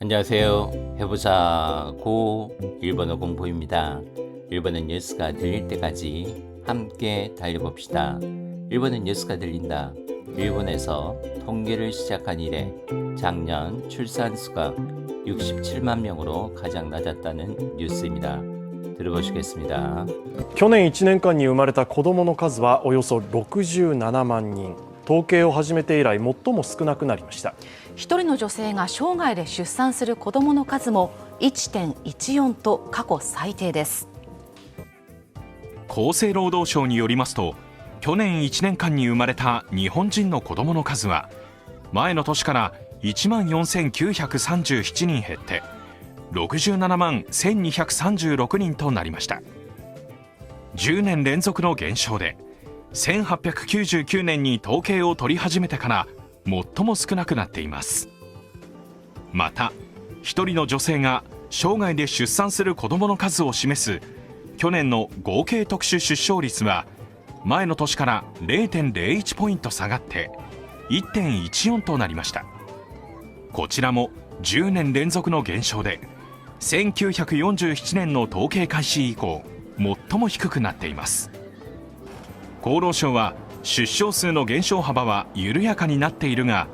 안녕하세요. 해보자고 일본어 공부입니다. 일본어 뉴스가 들릴 때까지 함께 달려봅시다. 일본어 뉴스가 들린다. 일본에서 통계를 시작한 이래 작년 출산수가 67만 명으로 가장 낮았다는 뉴스입니다. 들어보시겠습니다. 去年1年間に生まれた子どもの数はおよそ67万人、統計を始めて以来最も少なくなりました。一人の女性が生涯で出産する子どもの数も 1.14 と過去最低です。厚生労働省によりますと、去年1年間に生まれた日本人の子どもの数は前の年から1万4937人減って67万1236人となりました。10年連続の減少で1899年に統計を取り始めてから最も少なくなっています。また、一人の女性が生涯で出産する子どもの数を示す去年の合計特殊出生率は前の年から 0.01 ポイント下がって 1.14 となりました。こちらも10年連続の減少で1947年の統計開始以降最も低くなっています。厚労省は出生数の減少幅は緩やかになっているが、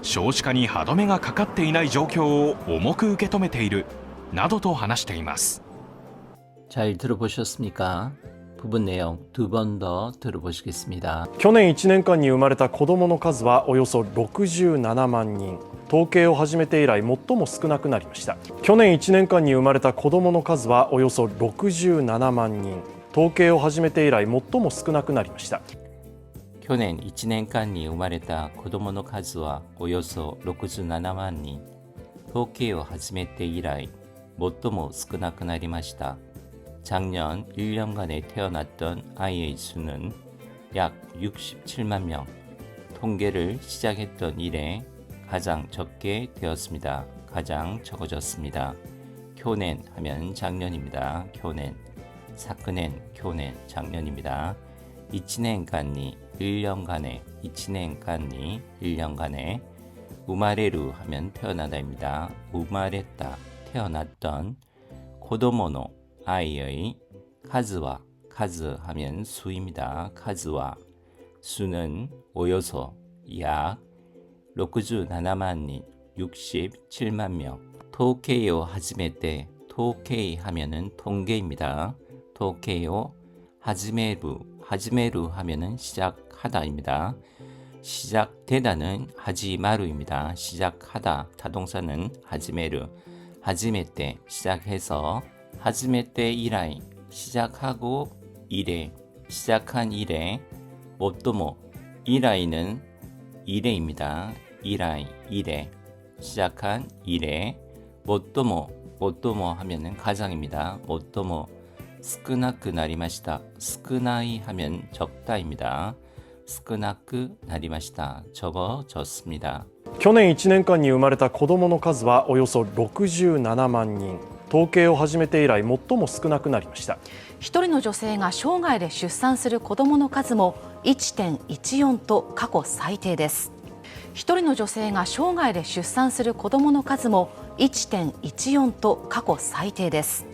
少子化に歯止めがかかっていない状況を重く受け止めているなどと話しています。 잘 들어보셨습니까? 부분 내용 두 번 더 들어보시겠습니다. 去年1年間に生まれた子どもの数はおよそ67万人、統計を始めて以来最も少なくなりました。去年1年間に生まれた子どもの数はおよそ67万人、統計を始めて以来最も少なくなりました。去年1年間に生まれた子供の数はおよそ67万人、統計を始めて以来最も少なくなりました。 작년 1년간에 태어났던 아이의 수는 약 67만 명, 통계를 시작했던 이래 가장 적게 되었습니다. 가장 적어졌습니다. 교년 하면 작년입니다. 교년, 사크년, 교년, 작년입니다. 1年間に 1년간에, 1年間に 1년간에, 우마레루 하면 태어나다입니다. 우마레다, 태어났던, 고도모노, 아이의, 카즈와, 카즈 하면 수입니다. 카즈와, 수는 오요소, 약 67만 人, 67만 명. 토케이오 하지메테, 토케이 하면은 통계입니다. 토케이오 하지메루, 하지메루 하면은 시작하다입니다. 시작되다는 하지마루입니다. 시작하다, 타동사는 하지메루, 하지메테, 시작해서, 하지메테 이라이, 시작하고 이래, 시작한 이래, 모토모, 이라이는 이래입니다. 이라이, 이래, 시작한 이래, 모토모, 모토모 하면은 가장입니다. 모토모, 스크나크 나리마시다. 스크나이 하면 적다입니다. 스크나크 나리마시다. 적어졌습니다. 去年1年間に生まれた子どもの数はおよそ67万人、統計を始めて以来最も少なくなりました。一人の女性が生涯で出産する子どもの数も 1.14 と過去最低です。一人の女性が生涯で出産する子どもの数も 1.14 と過去最低です。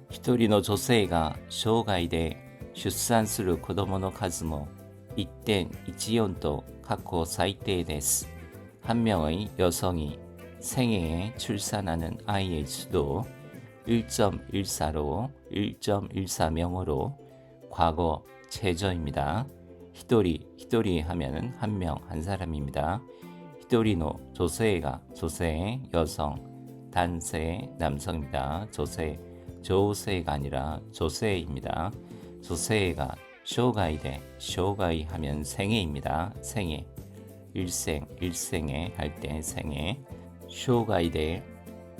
一人の女性が生涯で出産する子供の数も 1.14 と過去最低です。 한 명의 여성이 생애에 출산하는 아이의 수도 1.14로 1.14명으로 과거 최저입니다. 히도리 하면은 한 명, 한 사람입니다. 히도리노 조세가 조세 여성, 단세 남성입니다. 조세 조세가 아니라 조세입니다. 조세가 쇼가이데, 쇼가이 하면 생애입니다. 생애, 일생에 할 때 생애, 쇼가이데,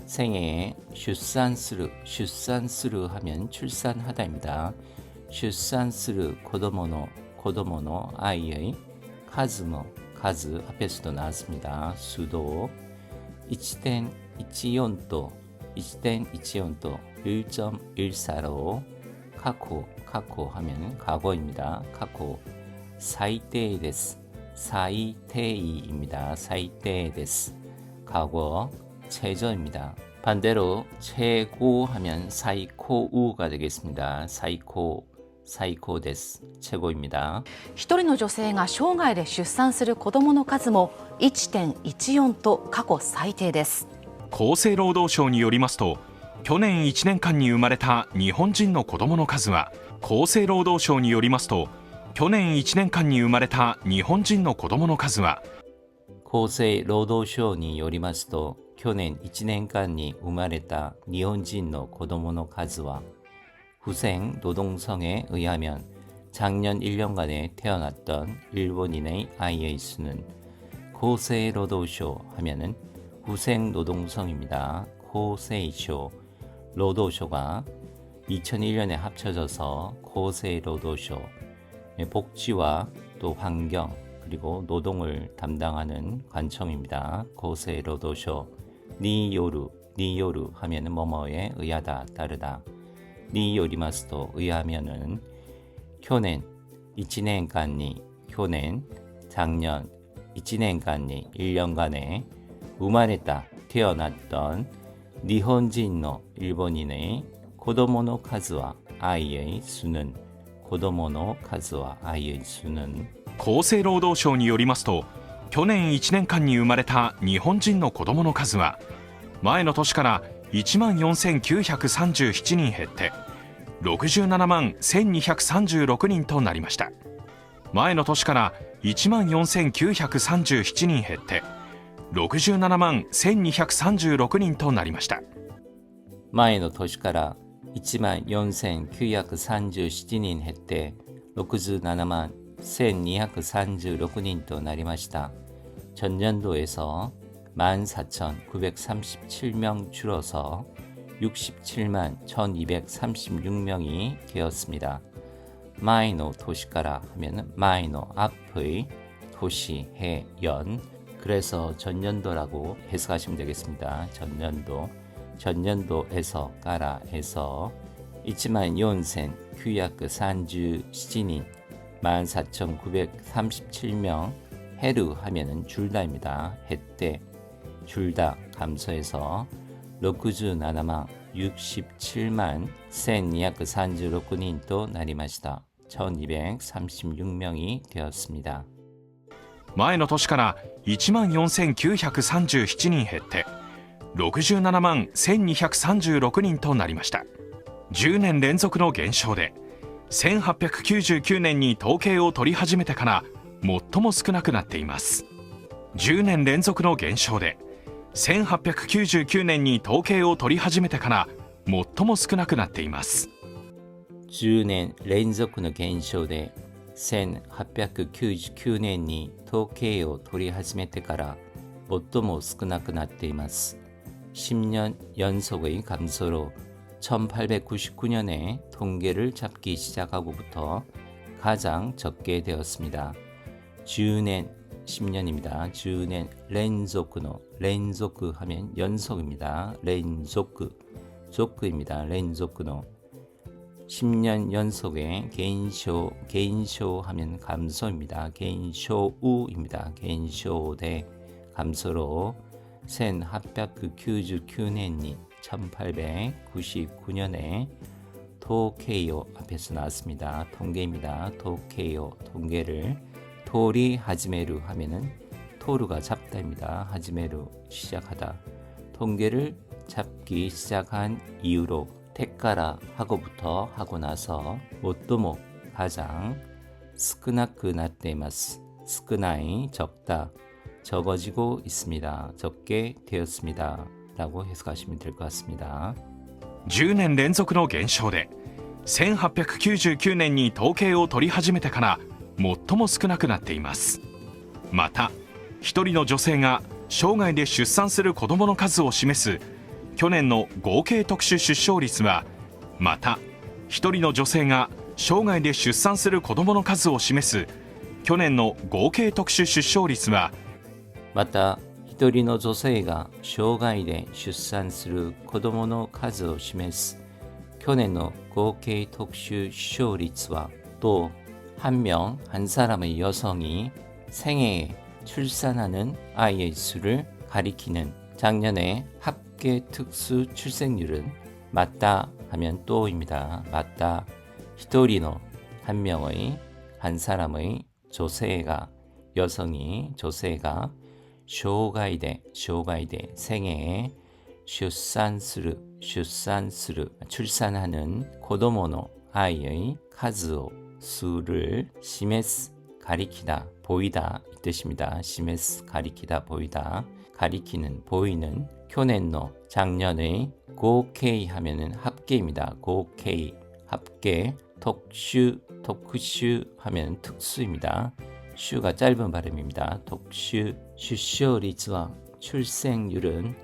생애에 슈산스루 하면 출산하다입니다. 슈산스루 고도모노 아이의 카즈모, 카즈 앞에서도 나왔습니다. 수도 1.14도 1.14로 카코 하면 과거입니다. 카코 사이테이 데스, 사이테이입니다. 사이테이 데스, 과거 최저입니다. 반대로 최고 하면 사이코우가 되겠습니다. 사이코 데스. 최고입니다. 一人の女性が生涯で出産する子どもの数も 1.14 と過去最低です。厚生労働省によりますと、去年1年間に生まれた日本人の子どもの数は、厚生労働省によりますと、去年1年間に生まれた日本人の子どもの数は、厚生労働省によりますと、去年1年間に生まれた日本人の子供の数は、후생 노동성에 의하면 작년 1년간에 태어났던 일본인의 아이의 수는 고세로도쇼 하면은 후생 노동성입니다. 고세이쇼, 로도쇼가 2001년에 합쳐져서 고세로도쇼, 복지와 또 환경 그리고 노동을 담당하는 관청입니다. 고세로도쇼, 니요루 하면은 뭐뭐에 의하다, 따르다. 니요리마스도 의하면은 교낸, 1年間に 교낸, 작년, 1年間に 1년간에 우마레다, 태어났던 니혼진노 일본인의 고도모노 카즈와 아이의 수는 고도모노 카즈와 아이의 수는 厚生労働省によりますと、去年1年間に生まれた日本人の子どもの数は、前の年から1万4937人減って67万1236人となりました。前の年から1万4937人減って67万1236人となりました。前の年から1万4937人減って67万1236人となりました。 전년도에서 14,937명 줄어서 67만 1,236명이 되었습니다. 마이노 도시가라 하면 마이노 앞의 도시, 해, 연 그래서 전년도라고 해석하시면 되겠습니다. 전년도에서 가라에서 14,937인 14,937명 해르 하면은 줄다입니다. 해때 줄다 감소해서 67만 67만 1236人となりました。 1236명이 되었습니다. 前の年から1万4937人減って67万1236人となりました。10年連続の減少で、1899年に統計を取り始めてから最も少なくなっています。10年連続の減少で、1899年に統計を取り始めてから最も少なくなっています。10年連続の減少で、1899年に統計を取り始めてから最も少なくなっています。 10년 연속의 감소로 1899년에 통계를 잡기 시작하고부터 가장 적게 되었습니다. 10년 10년입니다. 10년 렌조크노 렌조크 하면 연속입니다. 렌조크 조크입니다. 렌조크노 10년 연속의 개인쇼 하면 감소입니다. 개인쇼우입니다. 개인쇼 대 감소로 1899년이 1899년에 토케이오 앞에서 나왔습니다. 통계입니다. 토케이오 통계를 토리 하지메루 하면은 토르가 잡다입니다. 하지메루 시작하다. 통계를 잡기 시작한 이후로 테카라 하고부터 하고 나서 모토모 가장 스크나크 나테마스 스크나이 적다 적어지고 있습니다. 적게 되었습니다. 라고 해석하시면 될 것 같습니다. 10年連続の減少で、1899年に統計を取り始めてから最も少なくなっています。また、一人の女性が生涯で出産する子どもの数を示す去年の合計特殊出生率は、また一人の女性が生涯で出産する子どもの数を示す去年の合計特殊出生率は、また一人の女性が生涯で出産する子どもの数を示す去年の合計特殊出生率は또 한 사람의 여성이 생애에 출산하는 아이의 수를 가리키는 작년에 합계 특수 출생률은 맞다 하면 또입니다. 맞다. 히토리노 한 명의 한 사람의 조세가 여성이 조세가 쇼가이데 생애에 슈산스르 출산하는 고도모노 아이의 카즈오 수를 시메스 가리키다 보이다 이 뜻입니다. 시메스 가리키다 보이다 가리키는 보이는 교넨노 작년의 고케이 하면은 합계입니다. 고케이 합계 독슈 하면 특수입니다. 슈가 짧은 발음입니다. 독슈 슈쇼리츠와 출생률은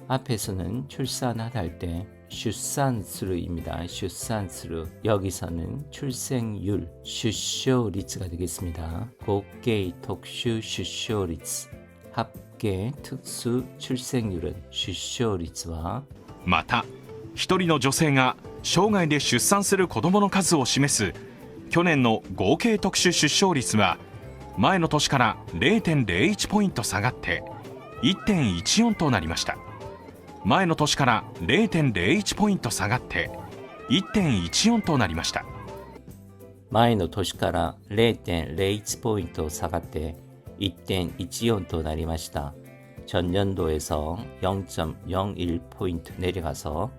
앞에서는 출산하다 할 때 슈산스르입니다. 슈산스르 여기서는 출생률 슈쇼리츠가 되겠습니다. 고케이 독슈 슈쇼리츠 합계 특수 출생률은 슈쇼리츠와 また一人の女性が生涯で出産する子どもの数を示す去年の合計特殊出生率は前の年から 0.01 ポイント下がって 1.14 となりました。前の年から 0.01 ポイント下がって 1.14 となりました。前の年から 0.01 ポイント下がって 1.14 となりました。 전년도에서 0.01 포인트 내려가서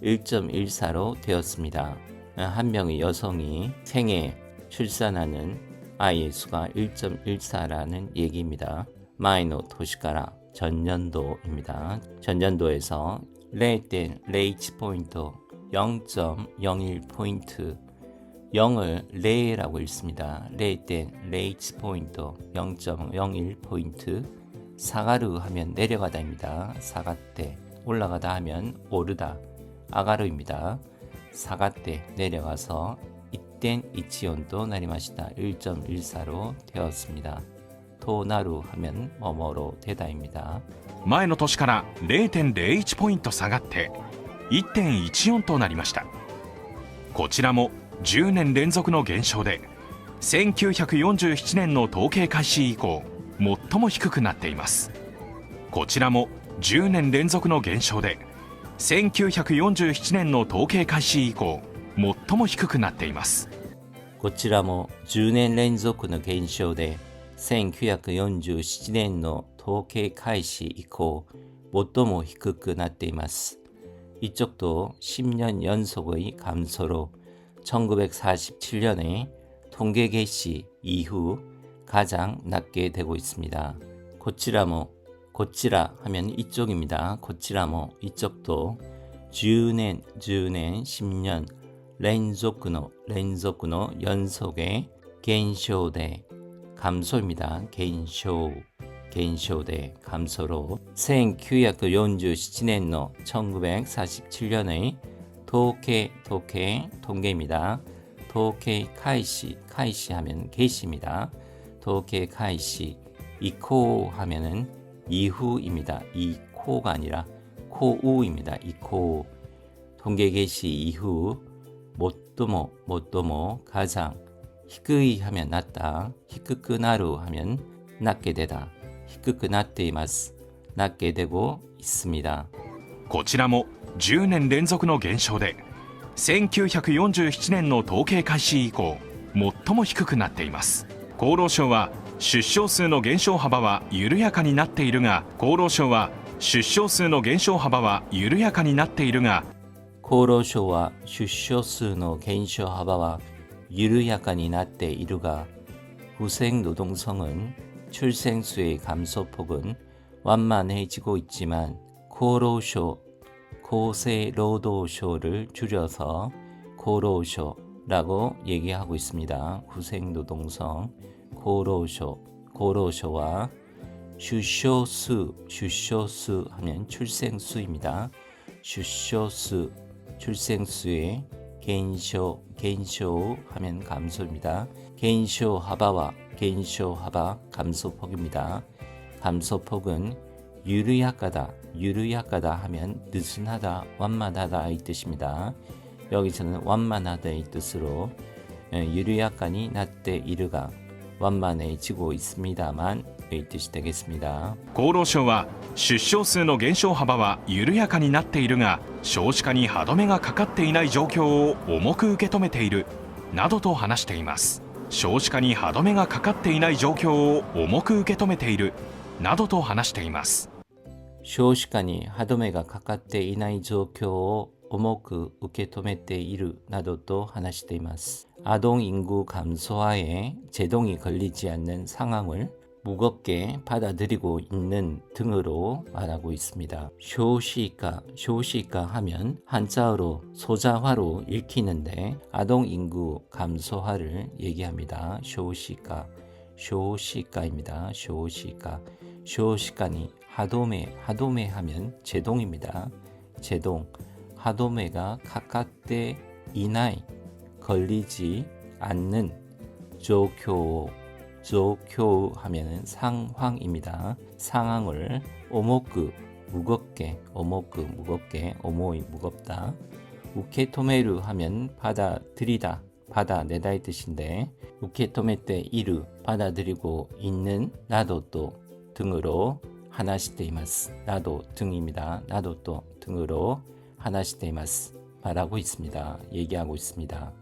1.14로 되었습니다. 한 명의 여성이 생애 출산하는 아이의 수가 1.14라는 얘기입니다. 마이노 도시가라 전년도입니다. 전년도에서 0.01 포인트 0.01 포인트 0을 레라고 읽습니다. 0.01 포인트 0.01 포인트 사가르 하면 내려가다입니다. 사가테 올라가다 하면 오르다 아가르입니다. 사가테 내려가서 이땐 이치온도 나리마시다 1.14로 되었습니다. 토나루 하면 뭐뭐로 되다입니다. 前の年から 0.01 ポイント下がって 1.14 となりました。こちらも10年連続の減少で1947年の統計開始以降最も低くなっています。こちらも10年連続の減少で1947年の統計開始以降最も低くなっています。こちらも10年連続の減少で1947年の統計開始以降最も低くなっています。 이쪽도 10년 연속의 감소로 1947년에 통계 개시 이후 가장 낮게 되고 있습니다. 고치라모, 고치라 하면 이쪽입니다. 고치라모 이쪽도 10년 10년 렌조쿠노 연속의 겐쇼대 감소입니다. 겐쇼대 감소로 1947년의 1947년의 통계입니다. 통계開始 하면 개시입니다. 통계開始 이코 하면은 이후입니다. 이코가 아니라 코우입니다. 이코 통계 개시 이후 못도모 가장 히크이 하면 낮다 히크크나루 하면 낮게 되다 히크크나테이마스 낮게 되고 있습니다. こちらも10年連続の減少で1947年の統計開始以降最も低くなっています。厚労省は出生数の減少幅は緩やかになっているが厚労省は出生数の減少幅は緩やかになっているが厚労省は出生数の減少幅は緩やかになっているが 후생노동성은 출생수의 감소폭은 완만해지고 있지만厚生労働省를 줄여서厚労省라고 얘기하고 있습니다. 후생노동성厚労省は 出生数하면 출생수입니다. 출생수의減少 하면 감소입니다.減少幅 감소폭입니다. 감소폭은 유르야까다 하면 느슨하다 완만하다 이 뜻입니다. 여기서는 완만하다의 뜻으로 유르야까니 낮대 이르가 완만해지고 있습니다만 웨이트 되겠습니다厚労省は出生数の減少幅は緩やかになっているが少子化に歯止めがかかっていない状況を重く受け止めているなどと話しています。少子化に歯止めがかかっていない状況を重く受け止めているなどと話しています。少子化に歯止めがかかっていない状況を重く受け止めているなどと話しています。아동 인구 감소화에 제동이 걸리지 않는 상황을 무겁게 받아들이고 있는 등으로 말하고 있습니다. 쇼시가 하면 한자어로 소자화로 읽히는데 아동 인구 감소화를 얘기합니다. 쇼시가입니다. 쇼시가니 하도메 하면 제동입니다. 제동 하도메가 가깝게 이나이 걸리지 않는 조교 하면은 상황입니다. 상황을 오모크 무겁게 오모이 무겁다. 우케토메르 하면 받아들이다 받아내다의 뜻인데 우케토메테 이르 받아들이고 있는 나도 또 등으로 하나시테이마스 나도 등입니다. 나도 또 등으로 하나시테이마스 말하고 있습니다. 얘기하고 있습니다.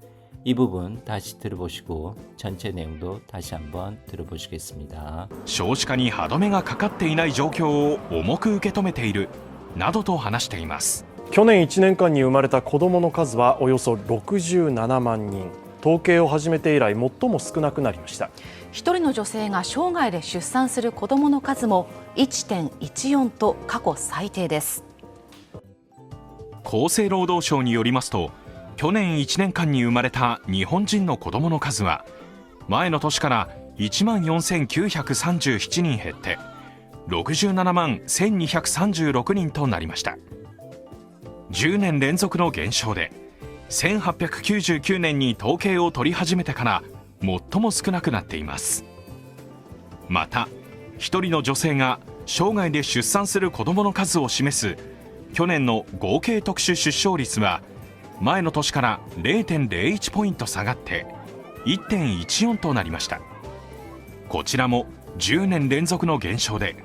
이 부분 다시 들어보시고 전체 내용도 다시 한번 들어보시겠습니다. 少子化に歯止めがかかっていない状況を重く受け止めているなどと話しています。去年1年間に生まれた子どもの数はおよそ67万人、統計を始めて以来最も少なくなりました。一人の女性が生涯で出産する子どもの数も 1.14 と過去最低です。厚生労働省によりますと、去年1年間に生まれた日本人の子どもの数は前の年から1万4937人減って67万1236人となりました。10年連続の減少で1899年に統計を取り始めてから最も少なくなっています。また一人の女性が生涯で出産する子どもの数を示す去年の合計特殊出生率は前の年から 0.01 ポイント下がって 1.14 となりました。こちらも10年連続の減少で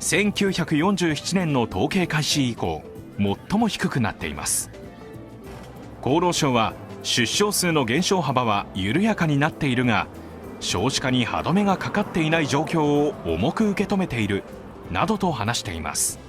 1947年の統計開始以降最も低くなっています。厚労省は出生数の減少幅は緩やかになっているが少子化に歯止めがかかっていない状況を重く受け止めているなどと話しています。